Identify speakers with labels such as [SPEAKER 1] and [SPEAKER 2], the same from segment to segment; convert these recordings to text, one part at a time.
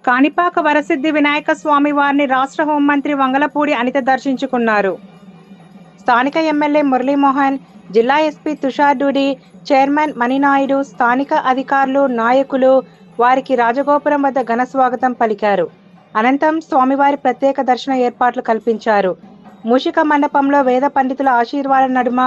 [SPEAKER 1] కాణిపాక వరసిద్ధి వినాయక స్వామి వారిని రాష్ట్ర హోంమంత్రి వంగలపూడి అనిత దర్శించుకున్నారు. స్థానిక ఎమ్మెల్యే మురళీమోహన్, జిల్లా ఎస్పీ తుషార్ డూడి, చైర్మన్ మణినాయుడు, స్థానిక అధికారులు, నాయకులు వారికి రాజగోపురం వద్ద ఘన స్వాగతం పలికారు. అనంతరం స్వామివారి ప్రత్యేక దర్శన ఏర్పాట్లు కల్పించారు. మూషిక మండపంలో వేద పండితుల ఆశీర్వాద నడుమ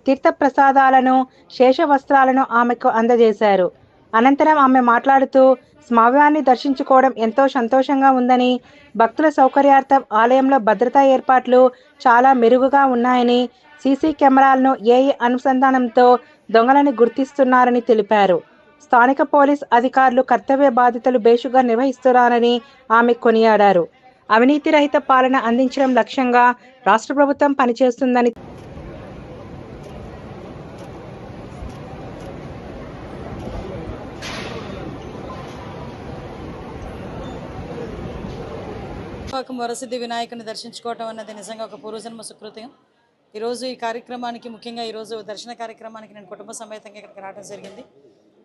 [SPEAKER 1] తీర్థ ప్రసాదాలను, శేష వస్త్రాలను ఆమెకు అందజేశారు. అనంతరం ఆమె మాట్లాడుతూ స్వామివారిని దర్శించుకోవడం ఎంతో సంతోషంగా ఉందని, భక్తుల సౌకర్యార్థం ఆలయంలో భద్రతా ఏర్పాట్లు చాలా మెరుగుగా ఉన్నాయని, సీసీ కెమెరాలను ఏఐ అనుసంధానంతో దొంగలను గుర్తిస్తున్నారని తెలిపారు. స్థానిక పోలీస్ అధికారులు కర్తవ్య బాధ్యతలు బేషుగా నిర్వహిస్తున్నారని ఆమె కొనియాడారు. అవినీతి రహిత పాలన అందించడం లక్ష్యంగా రాష్ట్ర ప్రభుత్వం పనిచేస్తుందని
[SPEAKER 2] వరసిద్ధి వినాయకుని దర్శించుకోవటం అన్నది నిజంగా ఒక పూర్వజన్మ సుకృతం. ఈరోజు ఈ కార్యక్రమానికి, ముఖ్యంగా ఈరోజు దర్శన కార్యక్రమానికి నేను కుటుంబ సమేతంగా ఇక్కడికి రావడం జరిగింది.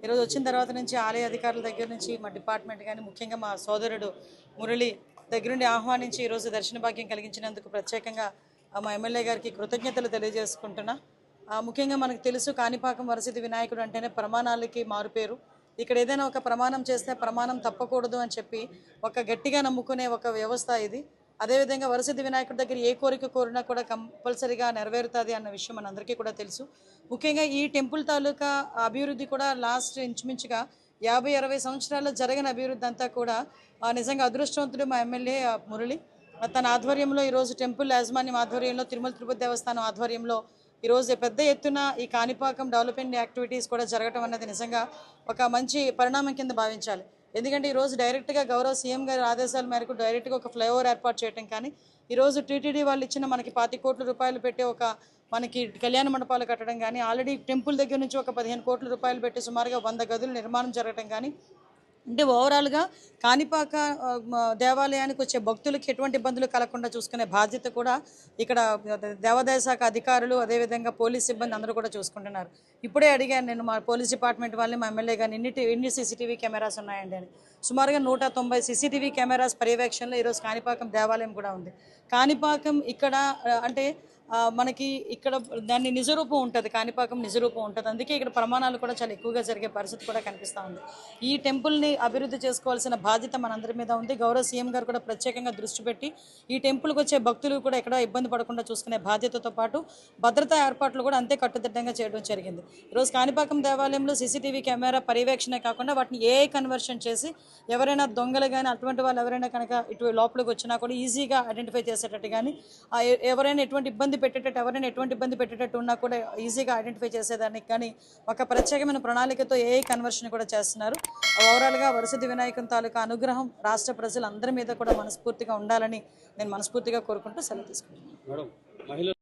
[SPEAKER 2] ఈరోజు వచ్చిన తర్వాత నుంచి ఆలయ అధికారుల దగ్గర నుంచి, మా డిపార్ట్మెంట్ కానీ, ముఖ్యంగా మా సోదరుడు మురళి దగ్గరుండి ఆహ్వానించి ఈరోజు దర్శన భాగ్యం కలిగించినందుకు ప్రత్యేకంగా మా ఎమ్మెల్యే గారికి కృతజ్ఞతలు తెలియజేసుకుంటున్నా. ముఖ్యంగా మనకు తెలుసు, కాణిపాకం వరసిద్ధి వినాయకుడు అంటేనే ప్రమాణాలకి మారుపేరు. ఇక్కడ ఏదైనా ఒక ప్రమాణం చేస్తే ప్రమాణం తప్పకూడదు అని చెప్పి ఒక గట్టిగా నమ్ముకునే ఒక వ్యవస్థ ఇది. అదేవిధంగా వరసిద్ధి వినాయకుడి దగ్గర ఏ కోరిక కోరినా కూడా కంపల్సరీగా నెరవేరుతుంది అన్న విషయం మనందరికీ కూడా తెలుసు. ముఖ్యంగా ఈ టెంపుల్ తాలూకా అభివృద్ధి కూడా లాస్ట్ ఇంచుమించుగా 50-60 సంవత్సరాల్లో జరిగిన అభివృద్ధి అంతా కూడా నిజంగా అదృష్టవంతుడు మా ఎమ్మెల్యే మురళి. తన ఆధ్వర్యంలో ఈరోజు టెంపుల్ యాజమాన్యం ఆధ్వర్యంలో, తిరుమల తిరుపతి దేవస్థానం ఆధ్వర్యంలో ఈరోజు పెద్ద ఎత్తున ఈ కాణిపాకం డెవలప్మెంట్ యాక్టివిటీస్ కూడా జరగటం అన్నది నిజంగా ఒక మంచి పరిణామం కింద భావించాలి. ఎందుకంటే ఈరోజు డైరెక్ట్గా గౌరవ సీఎం గారి ఆదేశాల మేరకు డైరెక్ట్గా ఒక ఫ్లైఓవర్ ఏర్పాటు చేయడం కానీ, ఈరోజు టీటీడీ వాళ్ళు ఇచ్చిన మనకి 25 కోట్ల రూపాయలు పెట్టి ఒక మనకి కళ్యాణ మండపాలు కట్టడం కానీ, ఆల్రెడీ టెంపుల్ దగ్గర నుంచి ఒక 15 కోట్ల రూపాయలు పెట్టి సుమారుగా 100 గదులు నిర్మాణం జరగటం కానీ, అంటే ఓవరాల్గా కాణిపాక దేవాలయానికి వచ్చే భక్తులకి ఎటువంటి ఇబ్బందులు కలగకుండా చూసుకునే బాధ్యత కూడా ఇక్కడ దేవాదాయ శాఖ అధికారులు, అదేవిధంగా పోలీస్ సిబ్బంది అందరూ కూడా చూసుకుంటున్నారు. ఇప్పుడే అడిగాను నేను మా పోలీస్ డిపార్ట్మెంట్ వాళ్ళని, మా ఎమ్మెల్యే గారిని, ఎన్ని సీసీటీవీ కెమెరాస్ ఉన్నాయండి అని. సుమారుగా 190 సీసీటీవీ కెమెరాస్ పర్యవేక్షణలో ఈరోజు కాణిపాకం దేవాలయం కూడా ఉంది. కాణిపాకం ఇక్కడ అంటే మనకి ఇక్కడ దాన్ని నిజరూపం ఉంటుంది, కాణిపాకం నిజరూపం ఉంటుంది. అందుకే ఇక్కడ ప్రమాణాలు కూడా చాలా ఎక్కువగా జరిగే పరిస్థితి కూడా కనిపిస్తూ ఉంది. ఈ టెంపుల్ని అభివృద్ధి చేసుకోవాల్సిన బాధ్యత మనందరి మీద ఉంది. గౌరవ సీఎం గారు కూడా ప్రత్యేకంగా దృష్టి పెట్టి ఈ టెంపుల్కి వచ్చే భక్తులు కూడా ఎక్కడ ఇబ్బంది పడకుండా చూసుకునే బాధ్యతతో పాటు భద్రతా ఏర్పాట్లు కూడా అంతే కట్టుదిట్టంగా చేయడం జరిగింది. ఈరోజు కాణిపాకం దేవాలయంలో సీసీటీవీ కెమెరా పర్యవేక్షణ కాకుండా వాటిని ఏఐ కన్వర్షన్ చేసి ఎవరైనా దొంగలు కానీ అటువంటి వాళ్ళు ఎవరైనా కనుక ఇటు లోపలికి వచ్చినా కూడా ఈజీగా ఐడెంటిఫై చేసేటట్టు కానీ, ఎవరైనా ఎటువంటి ఇబ్బంది పెట్టేటట్టు ఉన్నా కూడా ఈజీగా ఐడెంటిఫై చేసేదానికి కానీ ఒక ప్రత్యేకమైన ప్రణాళికతో ఏఐ కన్వర్షన్ కూడా చేస్తున్నారు. ఓవరాల్గా వరసిద్ధి వినాయకుని తాలూకా అనుగ్రహం రాష్ట్ర ప్రజలందరి మీద కూడా మనస్ఫూర్తిగా ఉండాలని నేను మనస్ఫూర్తిగా కోరుకుంటూ సెలవు తీసుకుంటున్నాను.